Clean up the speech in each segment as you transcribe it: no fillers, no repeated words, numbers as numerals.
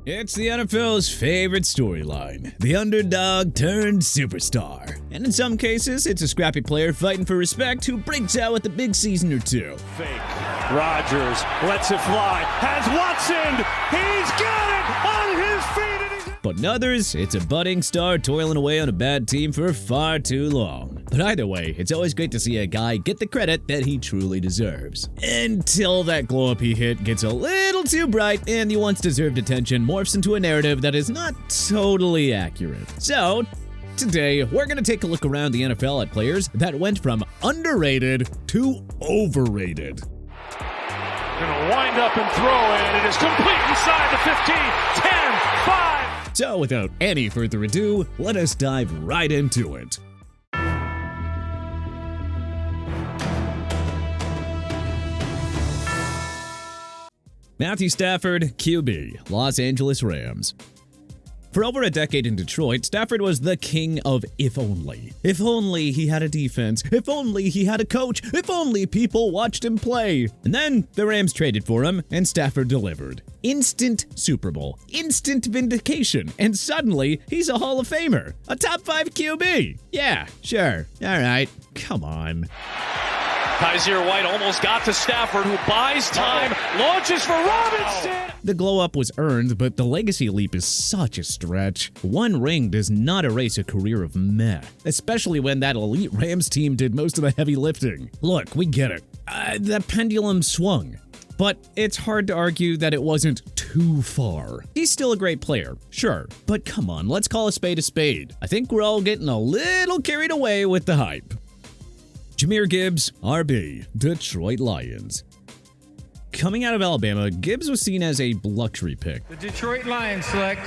It's the NFL's favorite storyline, the underdog turned superstar. And in some cases, it's a scrappy player fighting for respect who breaks out with a big season or two. Fake. Rodgers lets it fly, has Watson, he's got it on his feet. But in others, it's a budding star toiling away on a bad team for far too long. But either way, it's always great to see a guy get the credit that he truly deserves. Until that glow-up he hit gets a little too bright and the once-deserved attention morphs into a narrative that is not totally accurate. So, today, we're going to take a look around the NFL at players that went from underrated to overrated. Gonna wind up and throw it, and it is complete inside the 15, 10, 5. So without any further ado, let us dive right into it. Matthew Stafford, QB, Los Angeles Rams. For over a decade in Detroit, Stafford was the king of if only. If only he had a defense. If only he had a coach. If only people watched him play. And then the Rams traded for him, and Stafford delivered. Instant Super Bowl. Instant vindication. And suddenly, he's a Hall of Famer. A top 5 QB. Yeah, sure. All right. Come on. Kaiser White almost got to Stafford, who buys time, launches for Robinson. The glow-up was earned, but the legacy leap is such a stretch. One ring does not erase a career of meh, especially when that elite Rams team did most of the heavy lifting. Look, we get it. The pendulum swung. But it's hard to argue that it wasn't too far. He's still a great player, sure, but come on, let's call a spade a spade. I think we're all getting a little carried away with the hype. Jahmyr Gibbs, RB, Detroit Lions. Coming out of Alabama, Gibbs was seen as a luxury pick. The Detroit Lions select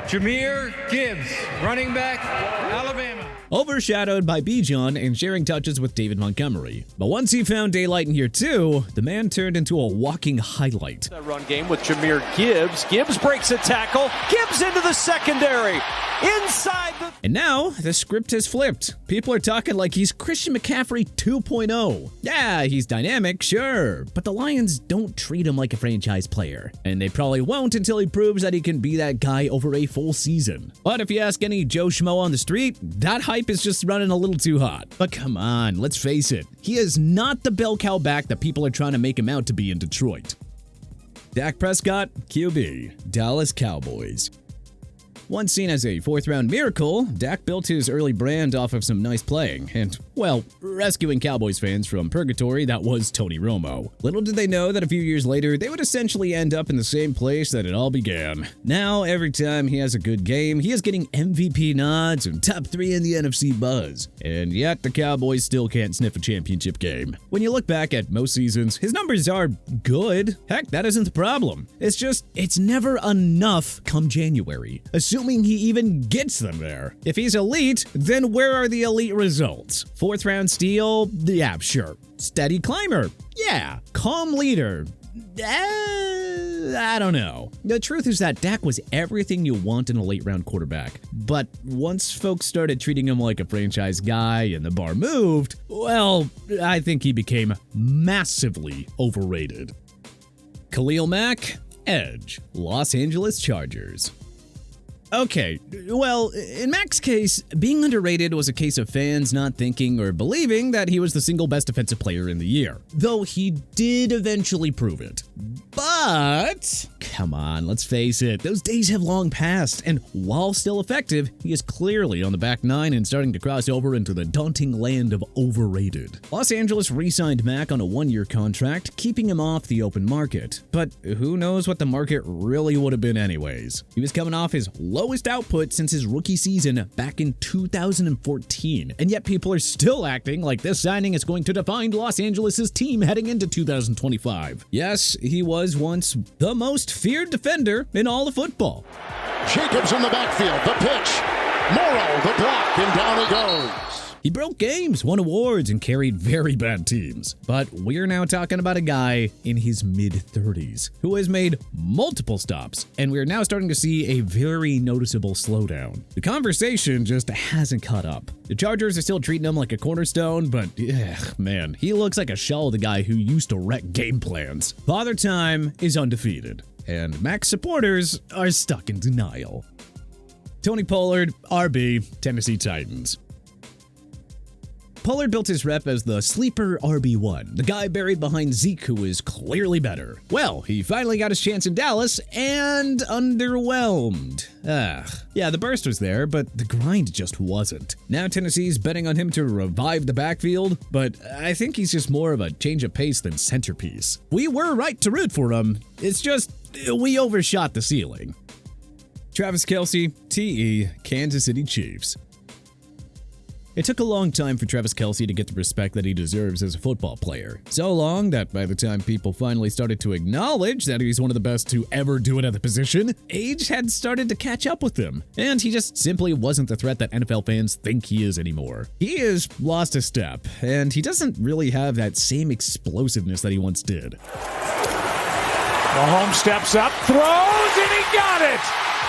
Jahmyr Gibbs, running back, Alabama. Overshadowed by Bijan and sharing touches with David Montgomery. But once he found daylight in year 2, the man turned into a walking highlight. That run game with Jahmyr Gibbs. Gibbs breaks a tackle. Gibbs into the secondary. Inside the... And now, the script has flipped. People are talking like he's Christian McCaffrey 2.0. Yeah, he's dynamic, sure, but the Lions don't treat him like a franchise player. And they probably won't until he proves that he can be that guy over a full season. But if you ask any Joe Schmo on the street, that hype is just running a little too hot. But come on, let's face it. He is not the bell cow back that people are trying to make him out to be in Detroit. Dak Prescott, QB, Dallas Cowboys. Once seen as a fourth-round miracle, Dak built his early brand off of some nice playing and, well, rescuing Cowboys fans from purgatory that was Tony Romo. Little did they know that a few years later, they would essentially end up in the same place that it all began. Now, every time he has a good game, he is getting MVP nods and top 3 in the NFC buzz. And yet, the Cowboys still can't sniff a championship game. When you look back at most seasons, his numbers are good. Heck, that isn't the problem. It's just, it's never enough come January. Assuming he even gets them there. If he's elite, then where are the elite results? 4th round steal? Yeah, sure. Steady climber? Yeah. Calm leader? I don't know. The truth is that Dak was everything you want in a late round quarterback. But once folks started treating him like a franchise guy and the bar moved, well, I think he became massively overrated. Khalil Mack, Edge, Los Angeles Chargers. Okay, well, in Mack's case, being underrated was a case of fans not thinking or believing that he was the single best defensive player in the year, though he did eventually prove it. But, come on, let's face it, those days have long passed, and while still effective, he is clearly on the back nine and starting to cross over into the daunting land of overrated. Los Angeles re-signed Mack on a 1-year contract, keeping him off the open market. But who knows what the market really would have been anyways. He was coming off his lowest output since his rookie season back in 2014, and yet people are still acting like this signing is going to define Los Angeles' team heading into 2025. Yes, he was once the most feared defender in all of football. Jacobs in the backfield, the pitch, Morrow, the block, and down he goes. He broke games, won awards, and carried very bad teams. But we're now talking about a guy in his mid-30s who has made multiple stops, and we're now starting to see a very noticeable slowdown. The conversation just hasn't caught up. The Chargers are still treating him like a cornerstone, but man, he looks like a shell of the guy who used to wreck game plans. Father Time is undefeated. and Mack's supporters are stuck in denial. Tony Pollard, RB, Tennessee Titans. Pollard built his rep as the sleeper RB1, the guy buried behind Zeke who is clearly better. Well, he finally got his chance in Dallas and underwhelmed. Yeah, the burst was there, but the grind just wasn't. Now Tennessee's betting on him to revive the backfield, but I think he's just more of a change of pace than centerpiece. We were right to root for him, it's just we overshot the ceiling. Travis Kelce, TE, Kansas City Chiefs. It took a long time for Travis Kelce to get the respect that he deserves as a football player. So long that by the time people finally started to acknowledge that he's one of the best to ever do it at the position, age had started to catch up with him, and he just simply wasn't the threat that NFL fans think he is anymore. He has lost a step, and he doesn't really have that same explosiveness that he once did. Mahomes steps up, throws, and he got it!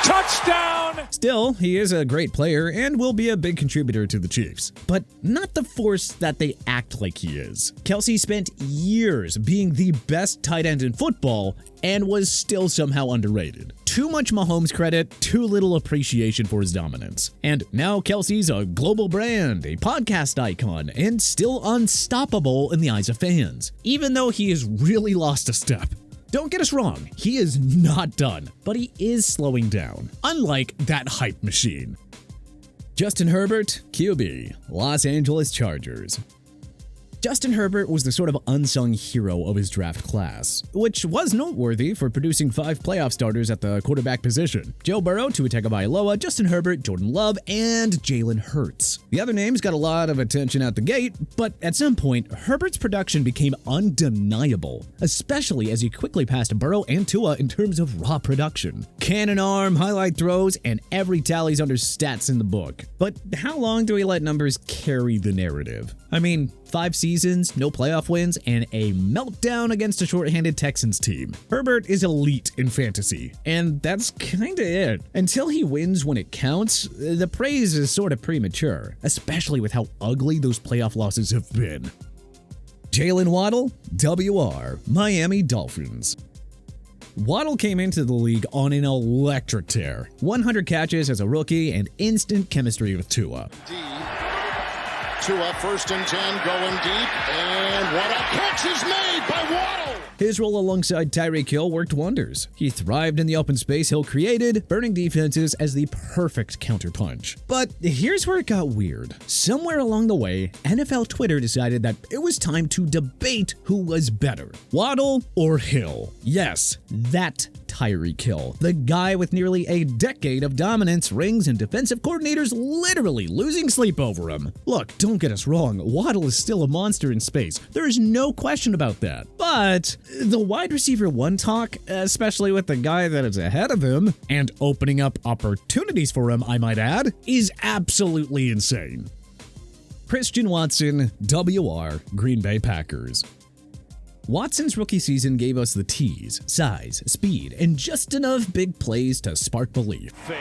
Touchdown! Still, he is a great player and will be a big contributor to the Chiefs, but not the force that they act like he is. Kelce spent years being the best tight end in football and was still somehow underrated. Too much Mahomes credit, too little appreciation for his dominance. And now Kelce's a global brand, a podcast icon, and still unstoppable in the eyes of fans, even though he has really lost a step. Don't get us wrong, he is not done, but he is slowing down, unlike that hype machine. Justin Herbert, QB, Los Angeles Chargers. Justin Herbert was the sort of unsung hero of his draft class, which was noteworthy for producing 5 playoff starters at the quarterback position. Joe Burrow, Tua Tagovailoa, Justin Herbert, Jordan Love, and Jalen Hurts. The other names got a lot of attention out the gate, but at some point, Herbert's production became undeniable, especially as he quickly passed Burrow and Tua in terms of raw production. Cannon arm, highlight throws, and every tally's under stats in the book. But how long do we let numbers carry the narrative? I mean, 5 seasons, no playoff wins, and a meltdown against a shorthanded Texans team. Herbert is elite in fantasy, and that's kinda it. Until he wins when it counts, the praise is sorta premature, especially with how ugly those playoff losses have been. Jaylen Waddle, WR, Miami Dolphins. Waddle came into the league on an electric tear. 100 catches as a rookie and instant chemistry with Tua. Tua, 1st and 10, going deep, and what a catch is made by Waddle! His role alongside Tyreek Hill worked wonders. He thrived in the open space Hill created, burning defenses as the perfect counterpunch. But here's where it got weird. Somewhere along the way, NFL Twitter decided that it was time to debate who was better, Waddle or Hill. Yes, that Tyreek Hill, the guy with nearly a decade of dominance, rings, and defensive coordinators literally losing sleep over him. Look, don't get us wrong, Waddle is still a monster in space. There is no question about that. But the wide receiver 1 talk, especially with the guy that is ahead of him, and opening up opportunities for him, I might add, is absolutely insane. Christian Watson, WR, Green Bay Packers. Watson's rookie season gave us the tease, size, speed, and just enough big plays to spark belief. Fake.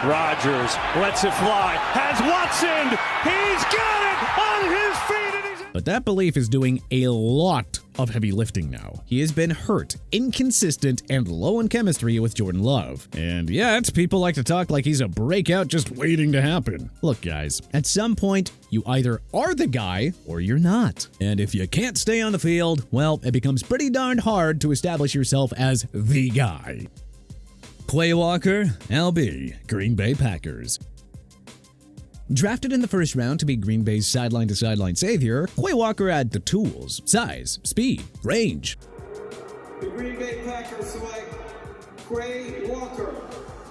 Rodgers lets it fly. Has Watson. He's got it on his feet. But that belief is doing a lot of heavy lifting now. He has been hurt, inconsistent, and low in chemistry with Jordan Love. And yet, people like to talk like he's a breakout just waiting to happen. Look, guys, at some point, you either are the guy or you're not. And if you can't stay on the field, well, it becomes pretty darn hard to establish yourself as the guy. Quay Walker, LB, Green Bay Packers. Drafted in the 1st round to be Green Bay's sideline-to-sideline savior, Quay Walker had the tools, size, speed, range. The Green Bay Packers select Quay Walker,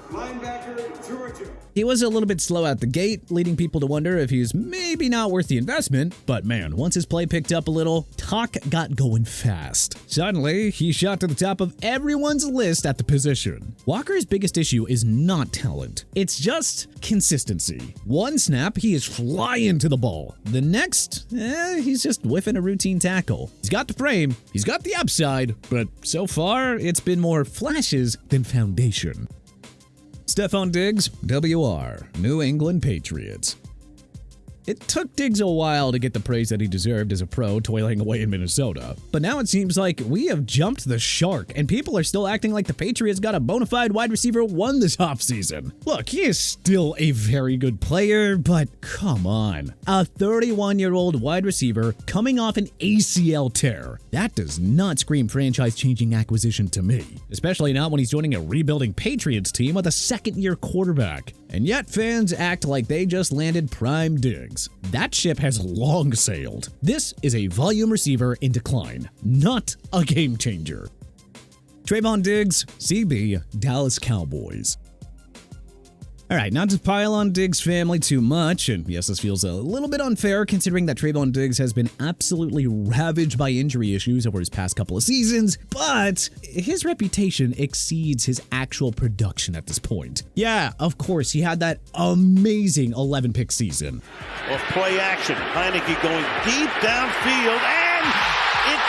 linebacker, Georgia. He was a little bit slow out the gate, leading people to wonder if he's maybe not worth the investment, but man, once his play picked up a little, talk got going fast. Suddenly, he shot to the top of everyone's list at the position. Walker's biggest issue is not talent, it's just consistency. One snap, he is flying to the ball. The next, he's just whiffing a routine tackle. He's got the frame, he's got the upside, but so far, it's been more flashes than foundation. Stefon Diggs, WR, New England Patriots. It took Diggs a while to get the praise that he deserved as a pro toiling away in Minnesota. But now it seems like we have jumped the shark, and people are still acting like the Patriots got a bona fide wide receiver one this offseason. Look, he is still a very good player, but come on. A 31-year-old wide receiver coming off an ACL tear. That does not scream franchise-changing acquisition to me, especially not when he's joining a rebuilding Patriots team with a second-year quarterback. And yet fans act like they just landed prime Diggs. That ship has long sailed. This is a volume receiver in decline, not a game changer. Trevon Diggs, CB, Dallas Cowboys. All right, not to pile on Diggs' family too much, and yes, this feels a little bit unfair considering that Trevon Diggs has been absolutely ravaged by injury issues over his past couple of seasons, but his reputation exceeds his actual production at this point. Yeah, of course, he had that amazing 11-pick season. Off play action, Heineke going deep downfield and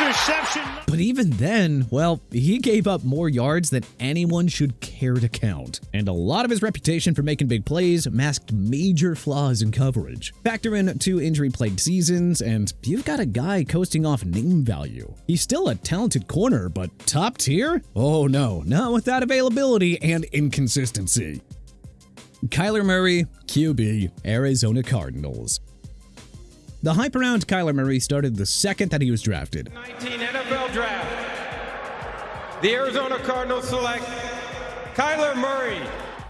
interception. But even then, well, he gave up more yards than anyone should care to count. And a lot of his reputation for making big plays masked major flaws in coverage. Factor in 2 injury-plagued seasons, and you've got a guy coasting off name value. He's still a talented corner, but top tier? Oh no, not with that availability and inconsistency. Kyler Murray, QB, Arizona Cardinals. The hype around Kyler Murray started the second that he was drafted. 19 NFL Draft. The Arizona Cardinals select Kyler Murray.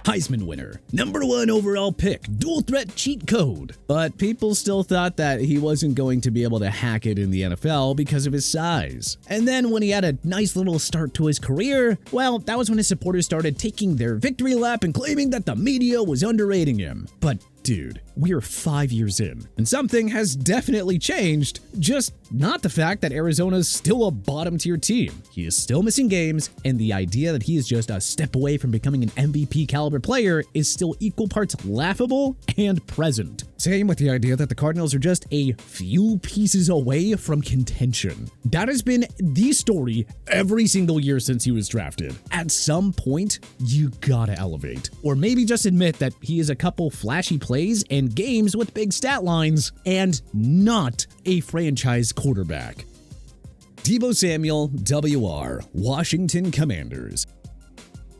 Heisman winner, #1 overall pick, dual threat cheat code. But people still thought that he wasn't going to be able to hack it in the NFL because of his size. And then when he had a nice little start to his career, well, that was when his supporters started taking their victory lap and claiming that the media was underrating him. But dude, we're 5 years in, and something has definitely changed, just not the fact that Arizona's still a bottom-tier team. He is still missing games, and the idea that he is just a step away from becoming an MVP-caliber player is still equal parts laughable and present. Same with the idea that the Cardinals are just a few pieces away from contention. That has been the story every single year since he was drafted. At some point, you gotta elevate. Or maybe just admit that he is a couple flashy plays and games with big stat lines, and not a franchise quarterback. Deebo Samuel, WR, Washington Commanders.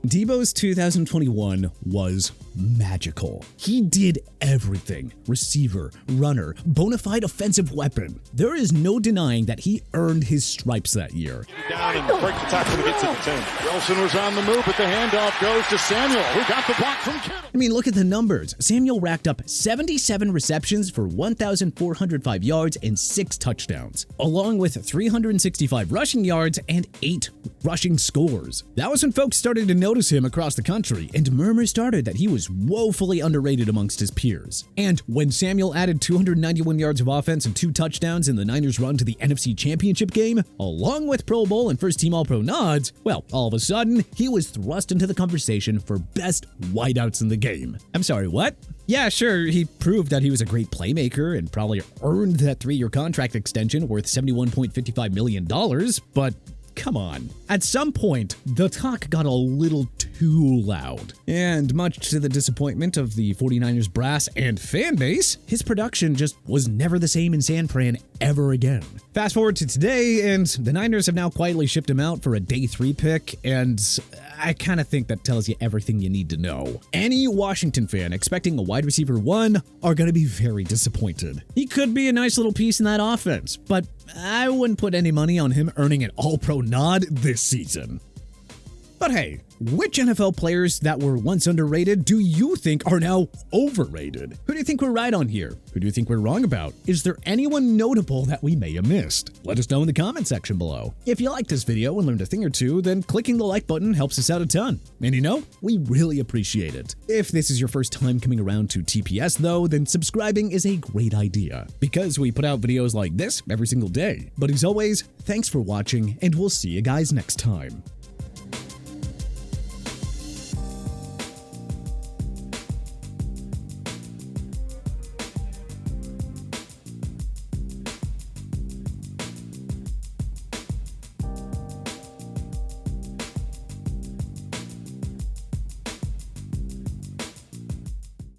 Deebo's 2021 was magical. He did everything. Receiver, runner, bona fide offensive weapon. There is no denying that he earned his stripes that year. Down and break the tackle when he gets to the 10. Wilson was on the move, but the handoff goes to Samuel, who got the block from Kittle. I mean, look at the numbers. Samuel racked up 77 receptions for 1,405 yards and 6 touchdowns, along with 365 rushing yards and 8 rushing scores. That was when folks started to notice him across the country, and murmurs started that he was woefully underrated amongst his peers. And when Samuel added 291 yards of offense and 2 touchdowns in the Niners' run to the NFC Championship game, along with Pro Bowl and first-team All-Pro nods, well, all of a sudden, he was thrust into the conversation for best wideouts in the game. I'm sorry, what? Yeah, sure, he proved that he was a great playmaker and probably earned that 3-year contract extension worth $71.55 million, but come on. At some point, the talk got a little too loud. And much to the disappointment of the 49ers brass and fan base, his production just was never the same in San Fran ever again. Fast forward to today, and the Niners have now quietly shipped him out for a day 3 pick, and I kind of think that tells you everything you need to know. Any Washington fan expecting a wide receiver 1 are going to be very disappointed. He could be a nice little piece in that offense, but I wouldn't put any money on him earning an All-Pro nod this season. But hey, which NFL players that were once underrated do you think are now overrated? Who do you think we're right on here? Who do you think we're wrong about? Is there anyone notable that we may have missed? Let us know in the comment section below. If you liked this video and learned a thing or two, then clicking the like button helps us out a ton. And you know, we really appreciate it. If this is your first time coming around to TPS though, then subscribing is a great idea, because we put out videos like this every single day. But as always, thanks for watching, and we'll see you guys next time.